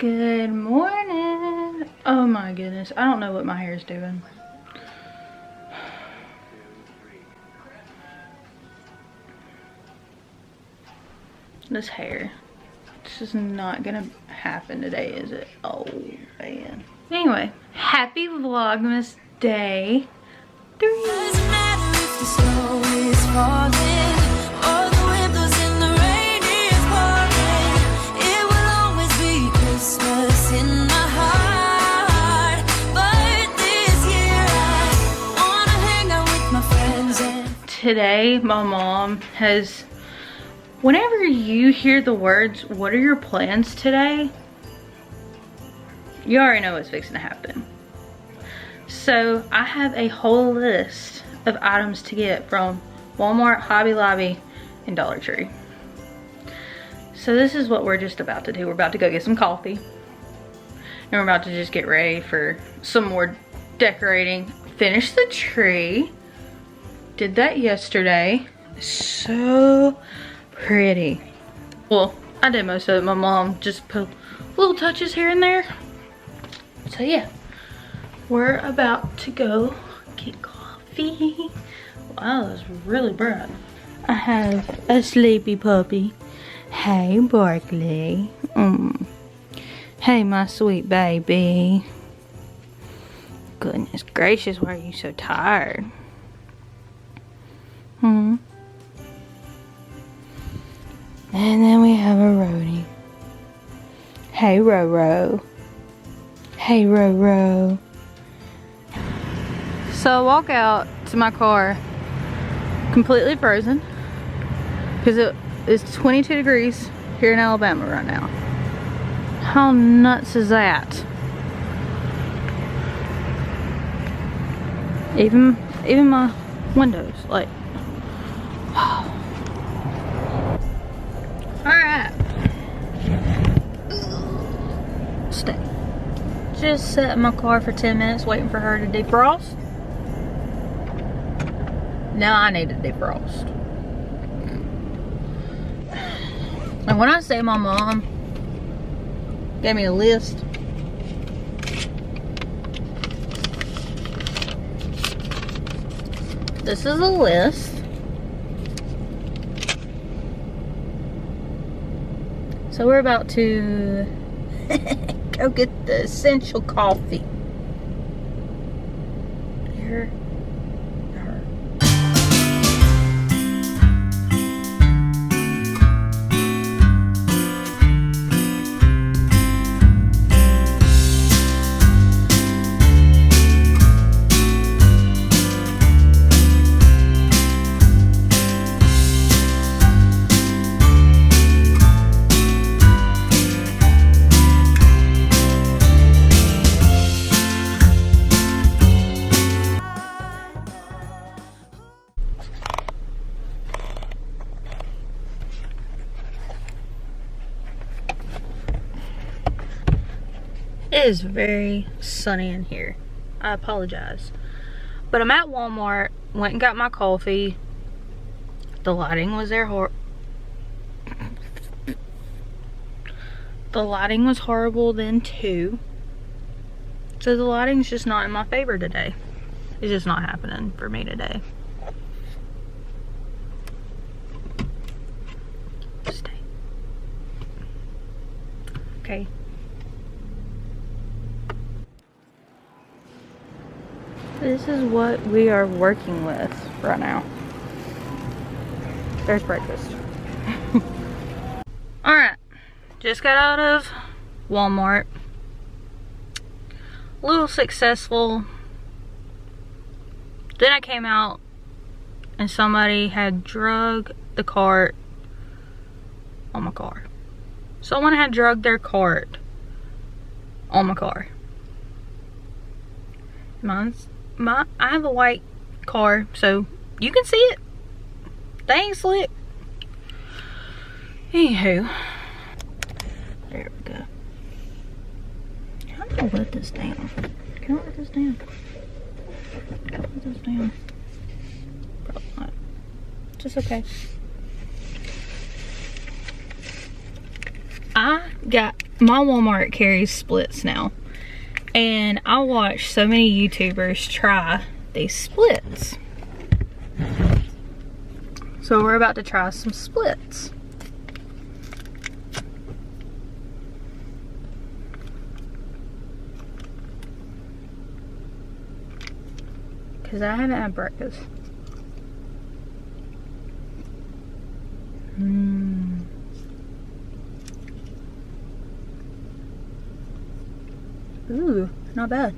Good morning. Oh my goodness. I don't know what my hair is doing. This hair. This is not gonna happen today, is it? Oh man. Anyway, happy Vlogmas day 3. Doesn't matter if the snow is falling or the windows in the rain is pouring. It will always be Christmas in my heart. But this year I wanna hang out with my friends and today my mom has, whenever you hear the words, what are your plans today? You already know what's fixing to happen. So I have a whole list of items to get from Walmart, Hobby Lobby, and Dollar Tree. So this is what we're just about to do. We're about to go get some coffee. And we're about to just get ready for some more decorating. Finish the tree. Did that yesterday. So pretty. Well, I did most of it. My mom just put little touches here and there. So yeah, we're about to go get coffee. Wow, that's really bright. I have a sleepy puppy. Hey, Barkley. Hey, my sweet baby. Goodness gracious, why are you so tired? And then we have a roadie. Hey, Roro. Hey, Roro. So I walk out to my car completely frozen because it is 22 degrees here in Alabama right now. How nuts is that? Even my windows, like, wow. Alright. Stay. Just sat in my car for 10 minutes waiting for her to defrost. Now I need to defrost. And when I say my mom gave me a list, this is a list. So we're about to go get the essential coffee. Here. Her. It is very sunny in here. I apologize. But I'm at Walmart, went and got my coffee. The lighting was there the lighting was horrible then too. So the lighting's just not in my favor today. It's just not happening for me today. Stay. Okay. This is what we are working with right now. There's breakfast. Alright. Just got out of Walmart. A little successful. Then I came out and somebody had drug the cart on my car. Someone had drugged their cart on my car. I have a white car, so you can see it. They ain't slick. Anywho, there we go. How do I let this down? Can I let this down? Can I let this down? Probably not. Just okay. I got my Walmart carries splits now. And I watch so many YouTubers try these splits. So we're about to try some splits. Because I haven't had breakfast. Ooh, not bad.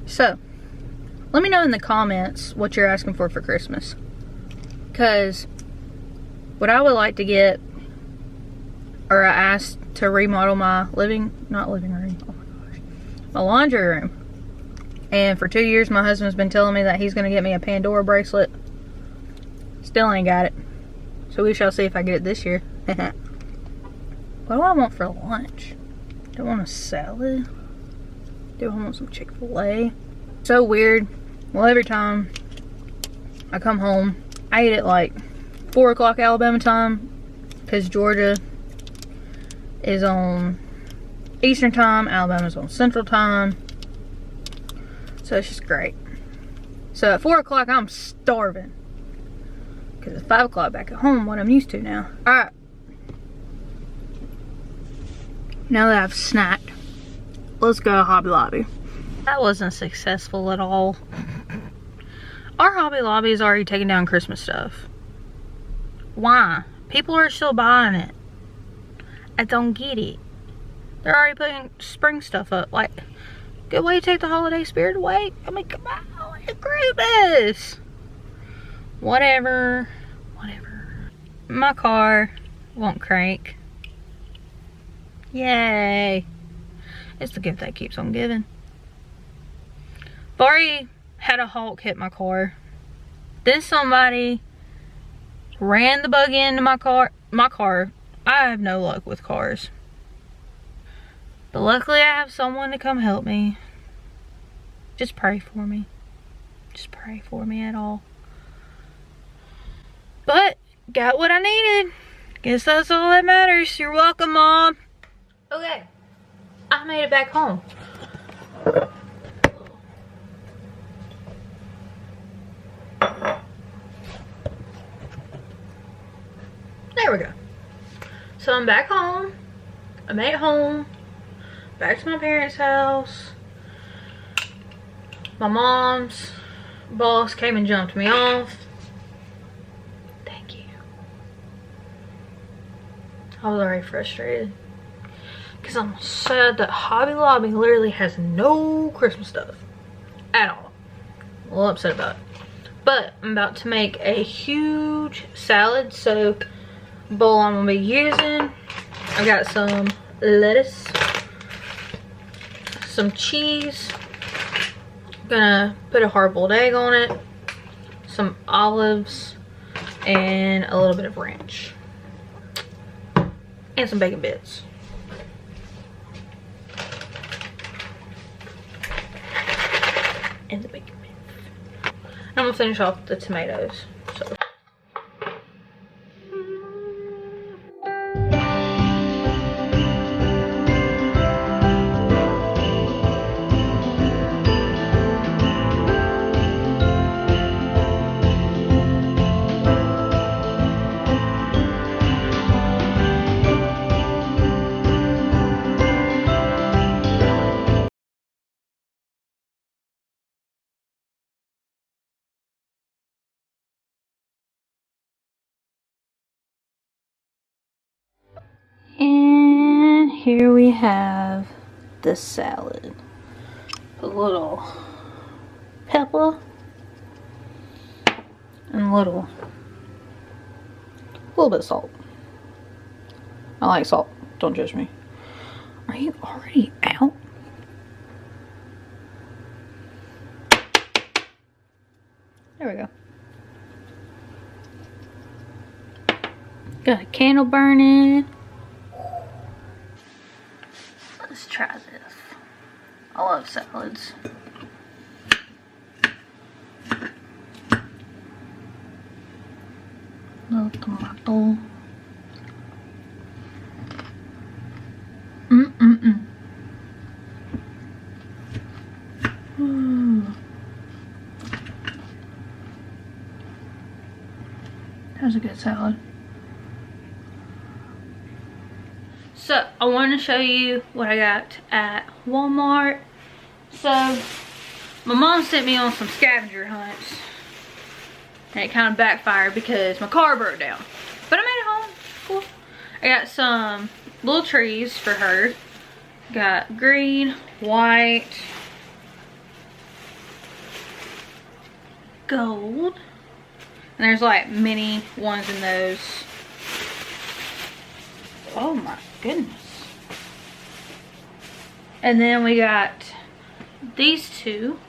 So, let me know in the comments what you're asking for Christmas. Because what I would like to get, or I asked to remodel my not living room, oh my gosh, my laundry room. And for 2 years my husband's been telling me that he's going to get me a Pandora bracelet. Still ain't got it. So we shall see if I get it this year. What do I want for lunch? Do I want a salad? Do I want some Chick-fil-A? So weird. Well, every time I come home, I eat at like 4 o'clock Alabama time, because Georgia is on Eastern time, Alabama's on Central time. So it's just great. So at 4 o'clock I'm starving, because it's 5 o'clock back at home, what I'm used to now. Alright. Now that I've snacked, let's go to Hobby Lobby. That wasn't successful at all. Our Hobby Lobby is already taking down Christmas stuff. Why? People are still buying it. I don't get it. They're already putting spring stuff up. Like, good way to take the holiday spirit away. I mean, come on, it's Christmas. Whatever. My car won't crank. Yay. It's the gift that keeps on giving. I've already had a Hulk hit my car. Then somebody ran the buggy into my car. I have no luck with cars. But luckily I have someone to come help me. Just pray for me. Just pray for me at all. But got what I needed. Guess that's all that matters. You're welcome, Mom. Okay, I made it back home. There we go. So I'm back home. I made it home. Back to my parents' house. My mom's boss came and jumped me off. Thank you. I was already frustrated, because I'm sad that Hobby Lobby literally has no Christmas stuff at all. I'm a little upset about it. But I'm about to make a huge salad. So bowl I'm gonna be using, I got some lettuce, some cheese, I'm gonna put a hard-boiled egg on it, some olives, and a little bit of ranch, and some bacon bits. And the bacon bits. I'm gonna finish off the tomatoes. So. And here we have the salad. A little pepper and a little bit of salt. I like salt, don't judge me. Are you already out? There we go. Got a candle burning. Let's try this. I love salads. Little tomato. That was a good salad. So I want to show you what I got at Walmart. So my mom sent me on some scavenger hunts, and it kind of backfired because my car broke down. But I made it home. Cool. I got some little trees for her. Got green, white, gold. And there's like mini ones in those. Oh my goodness. And then we got these two.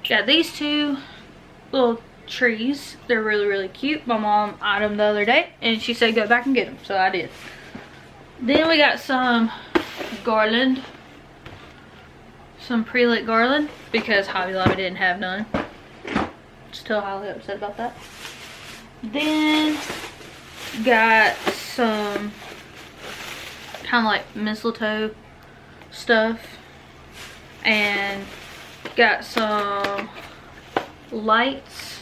Got these two little trees. They're really, really cute. My mom eyed them the other day and she said go back and get them. So I did. Then we got some garland. Some pre-lit garland because Hobby Lobby didn't have none. Still highly upset about that. Then got some kind of like mistletoe stuff, and got some lights.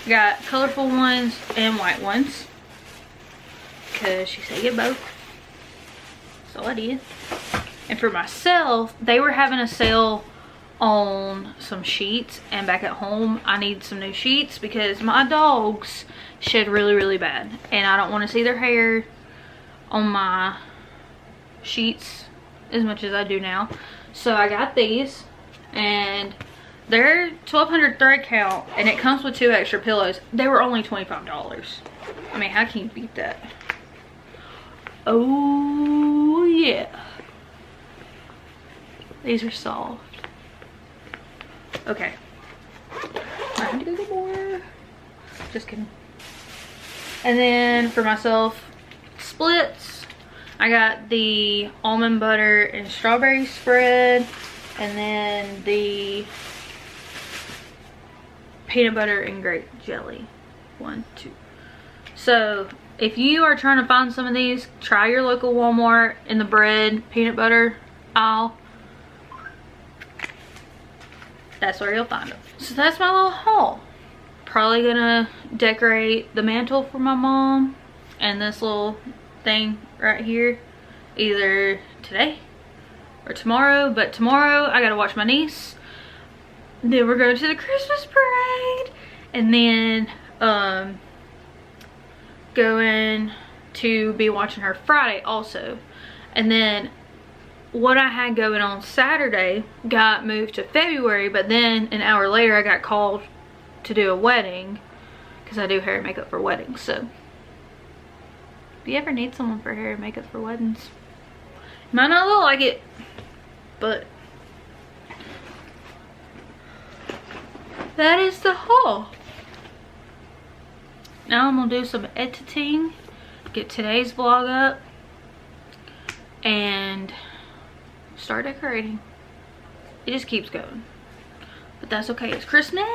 Got colorful ones and white ones because she said get both, so I did. And for myself, they were having a sale on some sheets, and back at home I need some new sheets because my dogs shed really, really bad, and I don't want to see their hair on my sheets as much as I do now. So I got these, and they're 1,200 thread count, and it comes with 2 extra pillows. They were only $25. I mean, how can you beat that? Oh yeah, these are soft. Okay, I need to go get more. Just kidding. And then for myself, splits. I got the almond butter and strawberry spread, and then the peanut butter and grape jelly. 1, 2. So if you are trying to find some of these, try your local Walmart in the bread peanut butter aisle. That's where you'll find them. So that's my little haul. Probably gonna decorate the mantle for my mom and this little thing right here either today or tomorrow. But tomorrow I gotta watch my niece. Then we're going to the Christmas parade, and then going to be watching her Friday also. And then what I had going on Saturday got moved to February, but then an hour later I got called to do a wedding because I do hair and makeup for weddings. So if you ever need someone for hair and makeup for weddings, might not look like it, but that is the haul. Now I'm gonna do some editing, get today's vlog up, and start decorating. It just keeps going, but that's okay. It's Christmas.